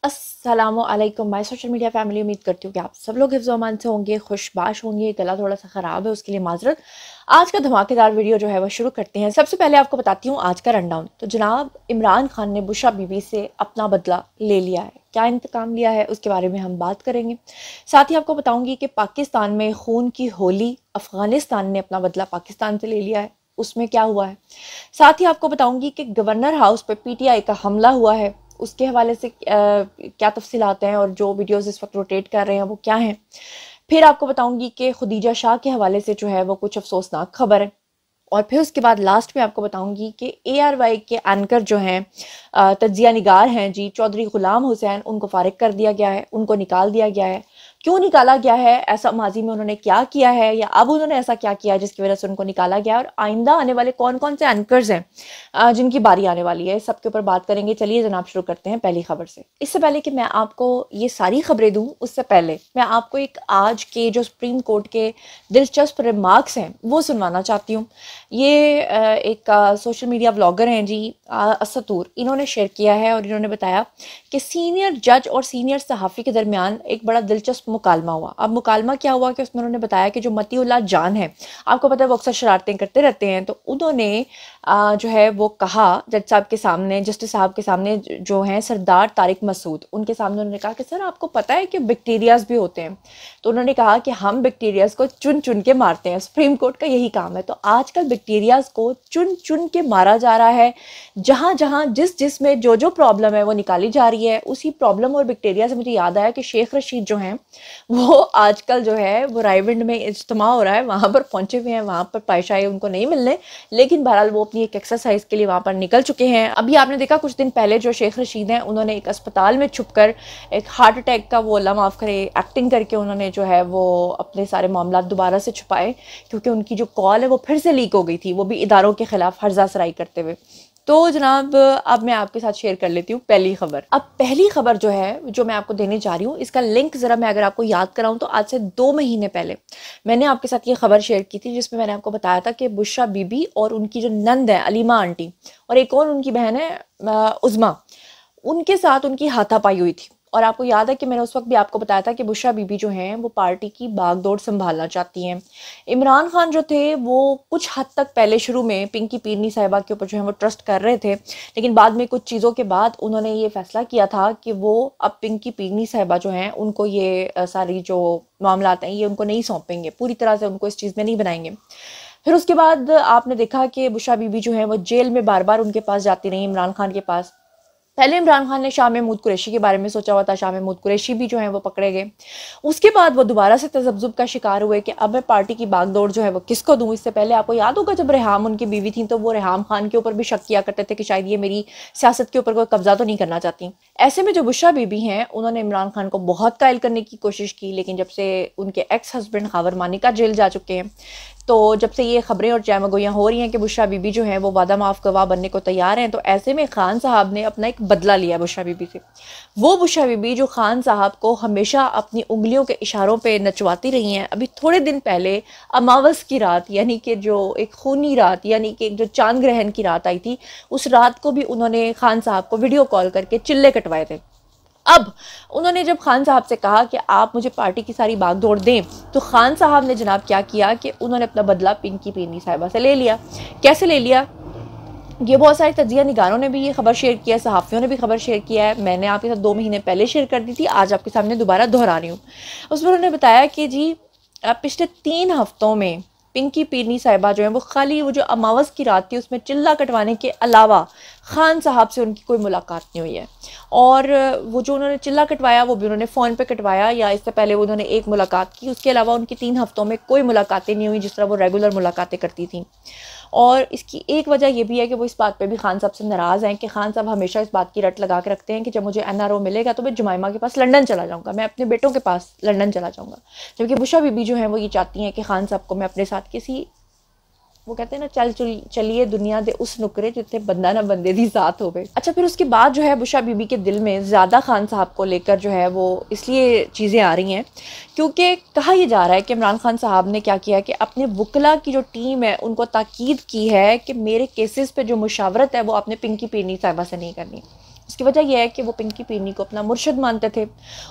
अस्सलामुअलैकुम my social media family. उम्मीद करती हूँ कि आप सब लोग हिफ्ज़ अमान से होंगे, खुशबाश होंगे। गला थोड़ा सा ख़राब है, उसके लिए माजरत। आज का धमाकेदार वीडियो जो है वो शुरू करते हैं। सबसे पहले आपको बताती हूँ आज का रनडाउन। तो जनाब इमरान खान ने बुशरा बीबी से अपना बदला ले लिया है। क्या इंतकाम लिया है उसके बारे में हम बात करेंगे। साथ ही आपको बताऊंगी कि पाकिस्तान में खून की होली, अफगानिस्तान ने अपना बदला पाकिस्तान से ले लिया है, उसमें क्या हुआ है। साथ ही आपको बताऊंगी कि गवर्नर हाउस पे पीटीआई का हमला हुआ है, उसके हवाले से क्या तफसीलात हैं और जो वीडियोस इस वक्त रोटेट कर रहे हैं वो क्या हैं। फिर आपको बताऊंगी कि खुदीजा शाह के हवाले से जो है वो कुछ अफसोसनाक खबर है। और फिर उसके बाद लास्ट में आपको बताऊंगी कि ARY के एंकर जो हैं, तज्जिया निगार हैं जी, चौधरी गुलाम हुसैन, उनको फारिग कर दिया गया है, उनको निकाल दिया गया है। क्यों निकाला गया है, ऐसा माजी में उन्होंने क्या किया है या अब उन्होंने ऐसा क्या किया है जिसकी वजह से उनको निकाला गया, और आइंदा आने वाले कौन कौन से एंकर्स हैं जिनकी बारी आने वाली है, सबके ऊपर बात करेंगे। चलिए जनाब शुरू करते हैं पहली खबर से। इससे पहले कि मैं आपको ये सारी खबरें दूं, उससे पहले मैं आपको एक आज के जो सुप्रीम कोर्ट के दिलचस्प रिमार्क्स हैं वो सुनवाना चाहती हूँ। ये एक सोशल मीडिया व्लॉगर हैं जी, असतूर, इन्होंने शेयर किया है और इन्होंने बताया कि सीनियर जज और सीनियर सहाफ़ी के दरमियान एक बड़ा दिलचस्प मुकालमा हुआ। अब मुकालमा क्या हुआ कि उसमें उन्होंने बताया कि जो मतीउल्लाह जान है, आपको पता है वो अक्सर शरारतें करते रहते हैं, तो उन्होंने जो है वो कहा जज साहब के सामने, जस्टिस साहब के सामने जो हैं सरदार तारिक मसूद, उनके सामने उन्होंने कहा कि सर आपको पता है कि बैक्टीरियाज भी होते हैं। तो उन्होंने कहा कि हम बैक्टीरियाज को चुन चुन के मारते हैं, सुप्रीम कोर्ट का यही काम है। तो आजकल बैक्टीरियाज को चुन चुन के मारा जा रहा है। जहाँ जहाँ जिस में जो जो प्रॉब्लम है वो निकाली जा रही है। उसी प्रॉब्लम और बैक्टीरिया से मुझे याद आया कि शेख रशीद जो हैं वो आजकल जो है वो रायविंड में इज्तिमा हो रहा है, वहाँ पर पहुंचे हुए हैं, वहाँ पर पायशाई उनको नहीं मिलने, लेकिन बहरहाल वो अपनी एक एक्सरसाइज के लिए वहाँ पर निकल चुके हैं। अभी आपने देखा कुछ दिन पहले जो शेख रशीद हैं उन्होंने एक अस्पताल में छुपकर एक हार्ट अटैक का, वो अल्लाह माफ़ करे, एक्टिंग करके उन्होंने जो है वो अपने सारे मामला दोबारा से छुपाए, क्योंकि उनकी जो कॉल है वो फिर से लीक हो गई थी, वो भी इदारों के खिलाफ हर्जा सराई करते हुए। तो जनाब अब मैं आपके साथ शेयर कर लेती हूँ पहली खबर। अब पहली खबर जो है जो मैं आपको देने जा रही हूँ, इसका लिंक ज़रा मैं अगर आपको याद कराऊँ तो आज से 2 महीने पहले मैंने आपके साथ ये खबर शेयर की थी, जिसमें मैंने आपको बताया था कि बुशरा बीबी और उनकी जो नंद है अलीमा आंटी, और एक और उनकी बहन है उज़मा, उनके साथ उनकी हाथापाई हुई थी। और आपको याद है कि मैंने उस वक्त भी आपको बताया था कि बुशरा बीबी जो हैं वो पार्टी की बागडोर संभालना चाहती हैं। इमरान खान जो थे वो कुछ हद तक पहले शुरू में पिंकी पीरनी साहिबा के ऊपर जो है वो ट्रस्ट कर रहे थे, लेकिन बाद में कुछ चीज़ों के बाद उन्होंने ये फैसला किया था कि वो अब पिंकी पीरनी साहिबा जो हैं उनको ये सारी जो मामलात हैं ये उनको नहीं सौंपेंगे, पूरी तरह से उनको इस चीज़ में नहीं बनाएंगे। फिर उसके बाद आपने देखा कि बुशरा बीबी जो है वो जेल में बार बार उनके पास जाती रही, इमरान खान के पास। पहले इमरान खान ने शाह महमूद कुरैशी के बारे में सोचा हुआ था, शाह महमूद कुरैशी भी जो है वो पकड़े गए। उसके बाद वो दोबारा से तजब्जुब का शिकार हुए कि अब मैं पार्टी की बागडोर जो है वो किसको दूं। इससे पहले आपको याद होगा जब रेहाम उनकी बीवी थी तो वो रेहाम खान के ऊपर भी शक किया करते थे कि शायद ये मेरी सियासत के ऊपर कोई कब्जा तो नहीं करना चाहती। ऐसे में जो बुशरा बीबी हैं उन्होंने इमरान खान को बहुत कायल करने की कोशिश की, लेकिन जब से उनके ex husband Khawar Maneka jail जा चुके हैं, तो जब से ये खबरें और जैमगोइयाँ हो रही हैं कि बुशरा बीबी जो है वो वादा माफ़ गवाह बनने को तैयार हैं, तो ऐसे में खान साहब ने अपना एक बदला लिया बुशरा बीबी से। वो बुशरा बीबी जो खान साहब को हमेशा अपनी उंगलियों के इशारों पे नचवाती रही हैं, अभी थोड़े दिन पहले अमावस की रात, यानी कि जो एक खूनी रात, यानी कि जो चांद ग्रहण की रात आई थी, उस रात को भी उन्होंने खान साहब को वीडियो कॉल करके चिल्ले कटवाए थे। अब उन्होंने जब खान साहब से कहा कि आप मुझे पार्टी की सारी बागडोर दें, तो खान साहब ने जनाब क्या किया कि उन्होंने अपना बदला पिंकी पीरनी साहिबा से ले लिया। कैसे ले लिया, ये बहुत सारे तज्जिया निगारों ने भी ये खबर शेयर किया है, सहाफ़ियों ने भी खबर शेयर किया है। मैंने आपके साथ 2 महीने पहले शेयर कर दी थी, आज आपके सामने दोबारा दोहरा रही हूँ। उसमें उन्होंने बताया कि जी पिछले 3 हफ्तों में पिंकी पीरनी साहिबा जो है वो खाली वो जो अमावस की रात थी उसमें चिल्ला कटवाने के अलावा खान साहब से उनकी कोई मुलाकात नहीं हुई है। और वो जो उन्होंने चिल्ला कटवाया वो भी उन्होंने फ़ोन पे कटवाया, या इससे पहले वो उन्होंने एक मुलाकात की, उसके अलावा उनकी 3 हफ्तों में कोई मुलाकातें नहीं हुई जिस तरह वो रेगुलर मुलाकातें करती थी। और इसकी एक वजह यह भी है कि वो इस बात पे भी खान साहब से नाराज़ हैं कि खान साहब हमेशा इस बात की रट लगा के रखते हैं कि जब मुझे NRO मिलेगा तो मैं जुमाइमा के पास लंदन चला जाऊँगा, मैं अपने बेटों के पास लंदन चला जाऊँगा। जबकि बुशरा बीबी जो है वो ये चाहती हैं कि खान साहब को मैं अपने साथ किसी, वो कहते हैं ना, चलिए दुनिया दे उस नुकरे जितने बंदा ना बंदे दी ज़ात हो गए। अच्छा, फिर उसके बाद जो है बुशरा बीबी के दिल में ज़्यादा खान साहब को लेकर जो है वो इसलिए चीज़ें आ रही हैं क्योंकि कहा यह जा रहा है कि इमरान खान साहब ने क्या किया कि अपने वकला की जो टीम है उनको ताकीद की है कि मेरे केसेस पे जो मुशावरत है वो आपने पिंकी पीरनी साहिबा से नहीं करनी। उसकी वजह यह है कि वो पिंकी पीनी को अपना मुर्शिद मानते थे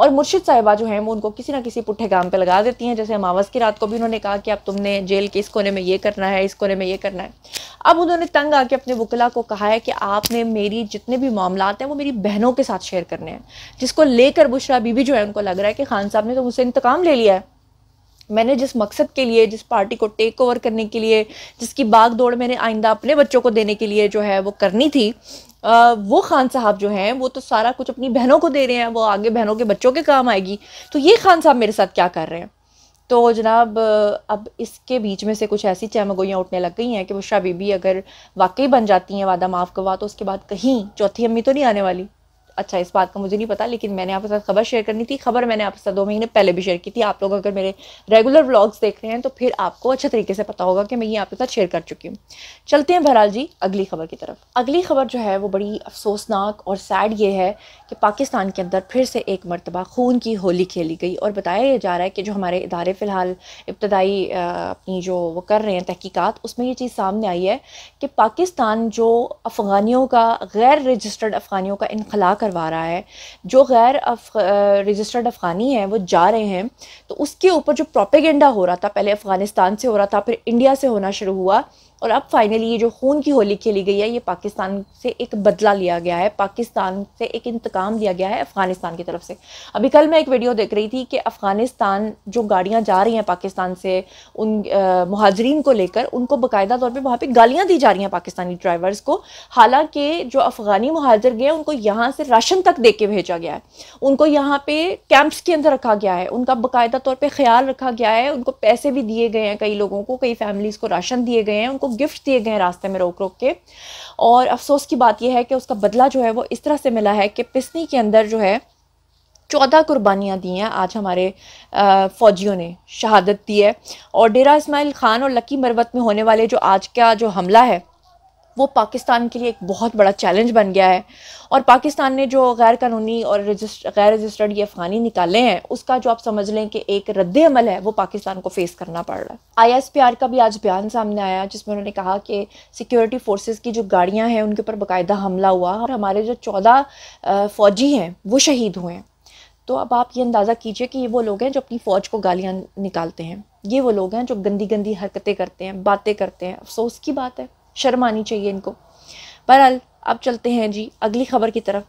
और मुर्शिद साहिबा जो हैं वो उनको किसी ना किसी पुट्ठे काम पे लगा देती हैं। जैसे अमावस की रात को भी उन्होंने कहा कि अब तुमने जेल के इस कोने में ये करना है, इस कोने में ये करना है। अब उन्होंने तंग आके अपने वकला को कहा है कि आपने मेरी जितने भी मामलात हैं वो मेरी बहनों के साथ शेयर करने हैं, जिसको लेकर बुशरा बीबी जो है उनको लग रहा है कि खान साहब ने तो मुझसे इंतकाम ले लिया है। मैंने जिस मकसद के लिए, जिस पार्टी को टेक ओवर करने के लिए, जिसकी बाग दौड़ मैंने आइंदा अपने बच्चों को देने के लिए जो है वो करनी थी, वो खान साहब जो हैं वो तो सारा कुछ अपनी बहनों को दे रहे हैं, वो आगे बहनों के बच्चों के काम आएगी। तो ये खान साहब मेरे साथ क्या कर रहे हैं? तो जनाब अब इसके बीच में से कुछ ऐसी चमगोइयाँ उठने लग गई हैं कि बुशरा बीबी अगर वाकई बन जाती हैं वादा माफ़ गवा, तो उसके बाद कहीं चौथी अम्मी तो नहीं आने वाली। अच्छा, इस बात का मुझे नहीं पता, लेकिन मैंने आपके साथ खबर शेयर करनी थी। खबर मैंने आपके साथ 2 महीने पहले भी शेयर की थी। आप लोग अगर मेरे रेगुलर व्लॉग्स देख रहे हैं तो फिर आपको अच्छे तरीके से पता होगा कि मैं ये आपके साथ शेयर कर चुकी हूँ। चलते हैं बहरहाल जी अगली खबर की तरफ। अगली खबर जो है वो बड़ी अफसोसनाक और सैड ये है कि पाकिस्तान के अंदर फिर से एक मरतबा खून की होली खेली गई और बताया जा रहा है कि जो हमारे इदारे फ़िलहाल इब्तदाई अपनी जो वो कर रहे हैं तहकीकात, उसमें ये चीज़ सामने आई है कि पाकिस्तान जो अफ़गानियों का, गैर रजिस्टर्ड अफ़गानियों का इनखला करवा रहा है, जो गैर रजिस्टर्ड अफ़गानी है वो जा रहे हैं, तो उसके ऊपर जो प्रोपेगेंडा हो रहा था, पहले अफ़गानिस्तान से हो रहा था, फिर इंडिया से होना शुरू हुआ और अब फाइनली ये जो खून की होली खेली गई है, ये पाकिस्तान से एक बदला लिया गया है, पाकिस्तान से एक इंतकाम दिया गया है अफ़गानिस्तान की तरफ से। अभी कल मैं एक वीडियो देख रही थी कि अफ़गानिस्तान जो गाड़ियाँ जा रही हैं पाकिस्तान से उन मुहाजिरीन को लेकर, उनको बाकायदा तौर पे वहाँ पे गालियाँ दी जा रही हैं पाकिस्तानी ड्राइवर्स को। हालांकि जो अफ़गानी मुहाजिर गए उनको यहाँ से राशन तक दे के भेजा गया है, उनको यहाँ पे कैंप्स के अंदर रखा गया है, उनका बाकायदा तौर पर ख्याल रखा गया है, उनको पैसे भी दिए गए हैं, कई लोगों को, कई फैमिलीज़ को राशन दिए गए हैं, उनको गिफ्ट दिए गए हैं रास्ते में रोक रोक के। और अफसोस की बात यह है कि उसका बदला जो है वो इस तरह से मिला है कि पिसनी के अंदर जो है 14 कुर्बानियाँ दी हैं आज हमारे फ़ौजियों ने शहादत दी है। और डेरा इस्माइल ख़ान और लकी मरवत में होने वाले जो आज का जो हमला है वो पाकिस्तान के लिए एक बहुत बड़ा चैलेंज बन गया है। और पाकिस्तान ने जो गैर कानूनी और गैर रजिस्टर्ड ये अफ़गानी निकाले हैं, उसका जो आप समझ लें कि एक रद्द अमल है, वो पाकिस्तान को फेस करना पड़ रहा है। ISPR का भी आज बयान सामने आया जिसमें उन्होंने कहा कि सिक्योरिटी फोर्सेस की जो गाड़ियाँ हैं उनके ऊपर बाकायदा हमला हुआ और हमारे जो 14 फ़ौजी हैं वो शहीद हुए हैं। तो अब आप ये अंदाज़ा कीजिए कि ये वो लोग हैं जो अपनी फ़ौज को गालियाँ निकालते हैं, ये वो लोग हैं जो गंदी गंदी हरकतें करते हैं, बातें करते हैं। अफसोस की बात है, शर्म आनी चाहिए इनको। बहरहाल अब चलते हैं जी अगली खबर की तरफ।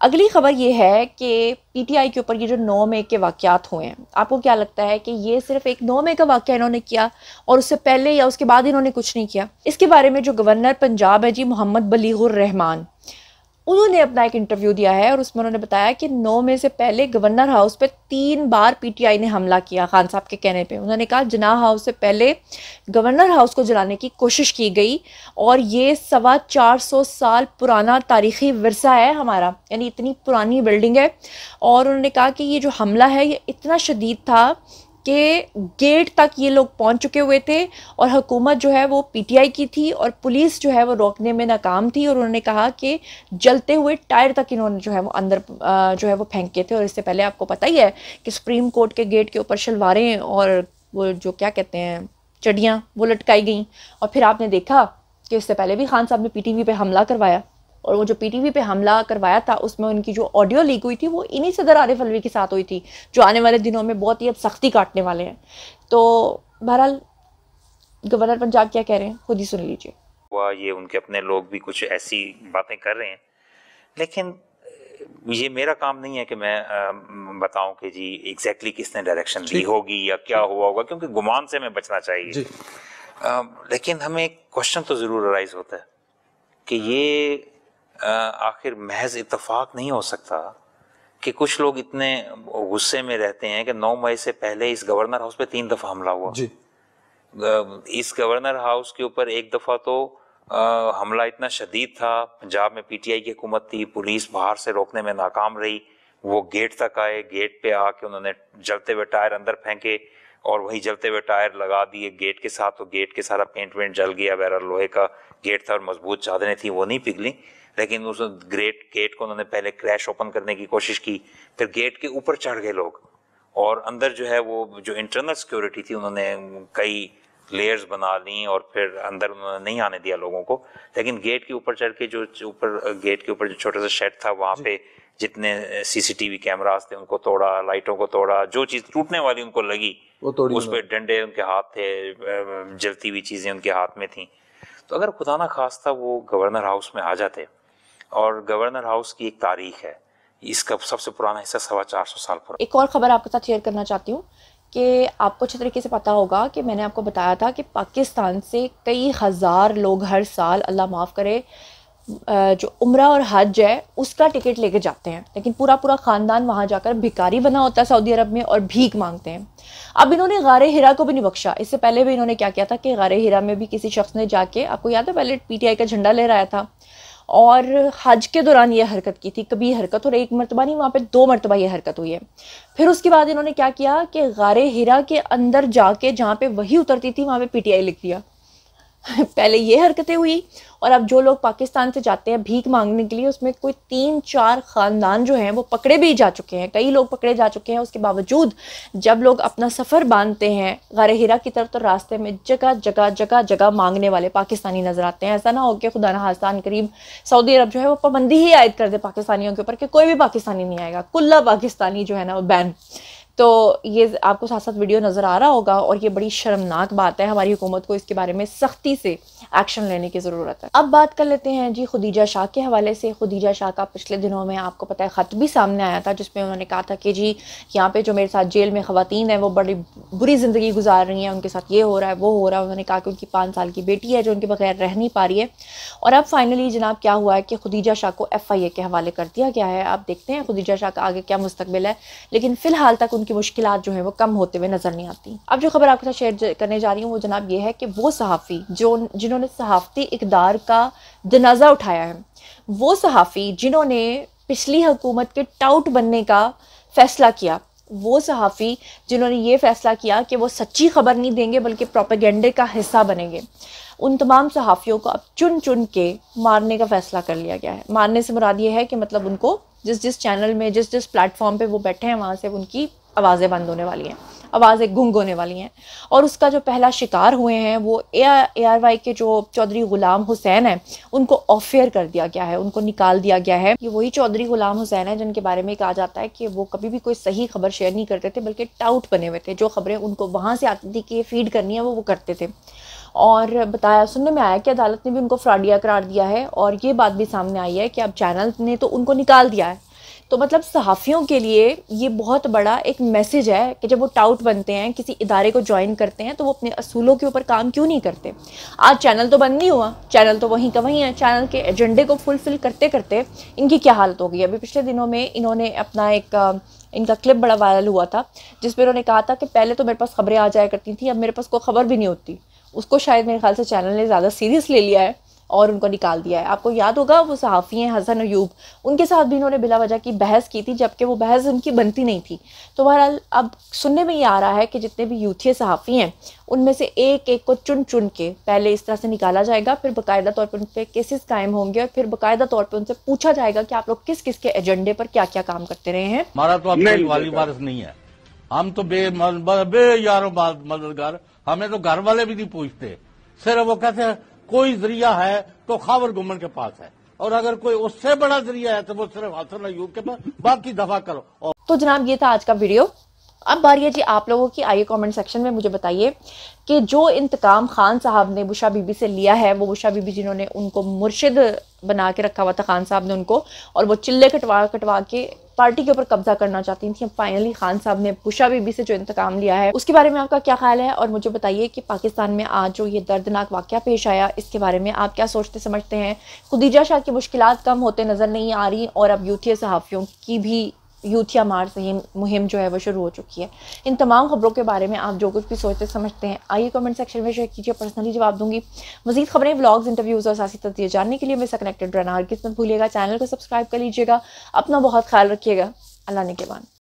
अगली खबर ये है कि PTI के ऊपर ये जो 9 मई के वाक़यात हुए हैं, आपको क्या लगता है कि ये सिर्फ एक 9 मई का वाक़या इन्होंने किया और उससे पहले या उसके बाद इन्होंने कुछ नहीं किया? इसके बारे में जो गवर्नर पंजाब है जी मोहम्मद बलीगुर रहमान, उन्होंने अपना एक इंटरव्यू दिया है और उसमें उन्होंने बताया कि 9 मई से पहले गवर्नर हाउस पे 3 बार PTI ने हमला किया खान साहब के कहने पे। उन्होंने कहा जिनाह हाउस से पहले गवर्नर हाउस को जलाने की कोशिश की गई और ये 425 साल पुराना तारीख़ी विरसा है हमारा, यानी इतनी पुरानी बिल्डिंग है। और उन्होंने कहा कि ये जो हमला है ये इतना शदीद था कि गेट तक ये लोग पहुंच चुके हुए थे और हुकूमत जो है वो PTI की थी और पुलिस जो है वो रोकने में नाकाम थी। और उन्होंने कहा कि जलते हुए टायर तक इन्होंने जो है वो अंदर जो है वो फेंके थे। और इससे पहले आपको पता ही है कि सुप्रीम कोर्ट के गेट के ऊपर शलवारें और वो जो क्या कहते हैं चड्डियाँ वो लटकाई गई। और फिर आपने देखा कि इससे पहले भी खान साहब ने PTV पे हमला करवाया और वो जो PTV पे हमला करवाया था उसमें उनकी जो ऑडियो लीक हुई थी वो इन्हीं सदर आरिफ अलवी के साथ हुई थी, जो आने वाले दिनों में बहुत ही अब सख्ती काटने वाले हैं। तो बहरहाल गवर्नर पंजाब क्या कह रहे हैं खुद ही सुन लीजिए। हुआ ये उनके अपने लोग भी कुछ ऐसी बातें कर रहे हैं, लेकिन ये मेरा काम नहीं है कि मैं बताऊं कि जी एग्जैक्टली किसने डायरेक्शन दी होगी या क्या हुआ होगा, क्योंकि गुमान से हमें बचना चाहिए। लेकिन हमें एक क्वेश्चन तो ज़रूर अराइज होता है कि ये आखिर महज इत्तेफाक नहीं हो सकता कि कुछ लोग इतने गुस्से में रहते हैं कि 9 मई से पहले इस गवर्नर हाउस पे 3 दफ़ा हमला हुआ जी। इस गवर्नर हाउस के ऊपर एक दफ़ा तो हमला इतना शदीद था, पंजाब में PTI की हुकूमत थी, पुलिस बाहर से रोकने में नाकाम रही, वो गेट तक आए, गेट पे आके उन्होंने जलते हुए टायर अंदर फेंके और वही जलते हुए टायर लगा दिए गेट के साथ, तो गेट के सारा पेंट वेंट जल गया। बहरहाल लोहे का गेट था और मजबूत चादरें थी, वो नहीं पिघली, लेकिन उस गेट को उन्होंने पहले क्रैश ओपन करने की कोशिश की, फिर गेट के ऊपर चढ़ गए लोग और अंदर जो है वो जो इंटरनल सिक्योरिटी थी उन्होंने कई लेयर्स बना ली और फिर अंदर उन्होंने नहीं आने दिया लोगों को। लेकिन गेट के ऊपर चढ़ के जो गेट के ऊपर जो छोटा सा शेड था वहाँ पे जितने सीसीटीवी कैमरास थे उनको तोड़ा, लाइटों को तोड़ा, जो चीज़ टूटने वाली उनको लगी वो तोड़ी, उस पर डंडे उनके हाथ थे, जलती हुई चीज़ें उनके हाथ में थी। तो अगर खुदा ना खास्ता वो गवर्नर हाउस में आ जाते, और गवर्नर हाउस की एक तारीख है, इसका सबसे पुराना हिस्सा 450 साल पुराना। एक और खबर आपके साथ शेयर करना चाहती हूँ कि आपको अच्छे तरीके से पता होगा कि मैंने आपको बताया था कि पाकिस्तान से कई हज़ार लोग हर साल, अल्लाह माफ़ करे, जो उम्रा और हज है उसका टिकट लेके जाते हैं, लेकिन पूरा ख़ानदान वहाँ जाकर भिखारी बना होता है सऊदी अरब में और भीख मांगते हैं। अब इन्होंने गारे हिरा को भी नहीं बख्शा। इससे पहले भी इन्होंने क्या किया था कि गारे हिरा में भी किसी शख्स ने जाके, आपको याद है, पहले पीटीआई का झंडा ले रहा था और हज के दौरान ये हरकत की थी, कभी हरकत, और एक मरतबा नहीं, वहाँ पे 2 मरतबा ये हरकत हुई है। फिर उसके बाद इन्होंने क्या किया कि गारे हिरा के अंदर जाके जहाँ पे वही उतरती थी वहाँ पे पीटीआई लिख दिया। पहले ये हरकतें हुई, और अब जो लोग पाकिस्तान से जाते हैं भीख मांगने के लिए, उसमें कोई 3-4 ख़ानदान जो हैं वो पकड़े भी जा चुके हैं, कई लोग पकड़े जा चुके हैं। उसके बावजूद जब लोग अपना सफ़र बांधते हैं गारे हिरा की तरफ, तो रास्ते में जगह जगह मांगने वाले पाकिस्तानी नजर आते हैं। ऐसा ना हो कि खुदा न खास्ता करीब सऊदी अरब जो है वो पाबंदी ही आयद कर दे पाकिस्तानियों के ऊपर कि कोई भी पाकिस्तानी नहीं आएगा, कुल्ला पाकिस्तानी जो है ना वो बैन। तो ये आपको साथ साथ वीडियो नज़र आ रहा होगा, और ये बड़ी शर्मनाक बात है। हमारी हुकूमत को इसके बारे में सख्ती से एक्शन लेने की ज़रूरत है। अब बात कर लेते हैं जी खुदीजा शाह के हवाले से। खुदीजा शाह का पिछले दिनों में आपको पता है ख़त भी सामने आया था, जिसमें उन्होंने कहा था कि जी यहाँ पे जो मेरे साथ जेल में ख़वातीन हैं वो बड़ी बुरी ज़िंदगी गुजार रही हैं, उनके साथ ये हो रहा है वो हो रहा है। उन्होंने कहा कि उनकी 5 साल की बेटी है जो उनके बगैर रह नहीं पा रही है। और अब फाइनली जनाब क्या हुआ है कि खुदीजा शाह को FIA के हवाले कर दिया गया है। आप देखते हैं खुदीजा शाह का आगे क्या मुस्तकबिल है, लेकिन फ़िलहाल तक उनकी मुश्किलात जो है वो कम होते हुए नजर नहीं आती। अब जो खबर आपके साथ शेयर करने जा रही हूँ वो जनाब ये है कि वो सहाफ़ी जिन्होंने सहाफ़ती इक़दार का जनाजा उठाया है, वो सहाफ़ी जिन्होंने पिछली हुकूमत के टाउट बनने का फैसला किया, वो सहाफ़ी जिन्होंने ये फैसला किया कि वो सच्ची खबर नहीं देंगे बल्कि प्रोपेगेंडे का हिस्सा बनेंगे, उन तमाम सहाफ़ियों को अब चुन चुन के मारने का फ़ैसला कर लिया गया है। मारने से मुराद ये है कि मतलब उनको जिस चैनल में जिस प्लेटफॉर्म पे वो बैठे हैं वहाँ से उनकी आवाज़ें बंद होने वाली हैं, आवाज़ें गुंग होने वाली हैं। और उसका जो पहला शिकार हुए हैं वो ARY के जो चौधरी गुलाम हुसैन हैं, उनको ऑफ एयर कर दिया गया है, उनको निकाल दिया गया है। ये वही चौधरी गुलाम हुसैन है जिनके बारे में कहा जाता है कि वो कभी भी कोई सही खबर शेयर नहीं करते थे, बल्कि टाउट बने हुए थे। जो खबरें उनको वहाँ से आती थी कि ये फीड करनी है वो करते थे। और बताया, सुनने में आया कि अदालत ने भी उनको फ्रॉडिया करार दिया है, और ये बात भी सामने आई है कि अब चैनल ने तो उनको निकाल दिया है। तो मतलब सहाफ़ियों के लिए ये बहुत बड़ा एक मैसेज है कि जब वो टाउट बनते हैं, किसी इदारे को ज्वाइन करते हैं, तो वो अपने असूलों के ऊपर काम क्यों नहीं करते। आज चैनल तो बंद नहीं हुआ, चैनल तो वहीं का वहीं है। चैनल के एजेंडे को फुलफिल करते करते इनकी क्या हालत हो गई। अभी पिछले दिनों में इन्होंने अपना इनका क्लिप बड़ा वायरल हुआ था, जिसमें उन्होंने कहा था कि पहले तो मेरे पास खबरें आ जाया करती थी, अब मेरे पास कोई खबर भी नहीं होती। उसको शायद मेरे ख्याल से चैनल ने ज़्यादा सीरियस ले लिया है और उनको निकाल दिया है। आपको याद होगा वो सहाफ़ी हैं हसन अयूब, उनके साथ भी इन्होंने बिला वजह की बहस की थी, जबकि वो बहस उनकी बनती नहीं थी। तो बहरहाल अब सुनने में ये आ रहा है कि जितने भी यूथिया सहाफ़ी हैं उनमें से एक एक को चुन चुन के पहले इस तरह से निकाला जाएगा, फिर बाकायदा तौर पर उन पर केसेस कायम होंगे, और फिर बाकायदा तौर पर उनसे पूछा जाएगा कि आप लोग किस किस के एजेंडे पर क्या क्या काम करते रहे हैं। हमारा तो अब कोई वाली वारिस नहीं है, हम तो बे यारों मददगार, हमें तो घर वाले भी नहीं पूछते। सिर्फ वो कहते हैं कोई जरिया है तो खावर गुमन के पास है, और अगर कोई उससे बड़ा जरिया है तो वो सिर्फ हसन अयूब के पास, बाकी दफा करो। तो जनाब ये था आज का वीडियो। अब बारी है जी आप लोगों की। आइए कमेंट सेक्शन में मुझे बताइए कि जो इंतकाम खान साहब ने बुशरा बीबी से लिया है, वो बुशरा बीबी जिन्होंने उनको मुर्शिद बना के रखा हुआ था खान साहब ने उनको, और वो चिल्ले कटवा के पार्टी के ऊपर कब्जा करना चाहती थी, फाइनली खान साहब ने बुशरा बीबी से जो इंतकाम लिया है, उसके बारे में आपका क्या ख्याल है। और मुझे बताइए कि पाकिस्तान में आज जो ये दर्दनाक वाक़या पेश आया, इसके बारे में आप क्या सोचते समझते हैं। खुदीजा शाह की मुश्किलात कम होते नज़र नहीं आ रही, और अब यूथिया सहाफ़ियों की भी यूथिया मार से मुहिम जो है वो शुरू हो चुकी है। इन तमाम खबरों के बारे में आप जो कुछ भी सोचते समझते हैं, आइए कमेंट सेक्शन में शेयर कीजिए, पर्सनली जवाब दूंगी। मजीद खबरें, व्लॉग्स, इंटरव्यूज़ और सियासी तस्वीर जानने के लिए मेरे साथ कनेक्टेड रहना हरगिज़ मत भूलिएगा। चैनल को सब्सक्राइब कर लीजिएगा। अपना बहुत ख्याल रखिएगा। अल्लाह ने के बाद।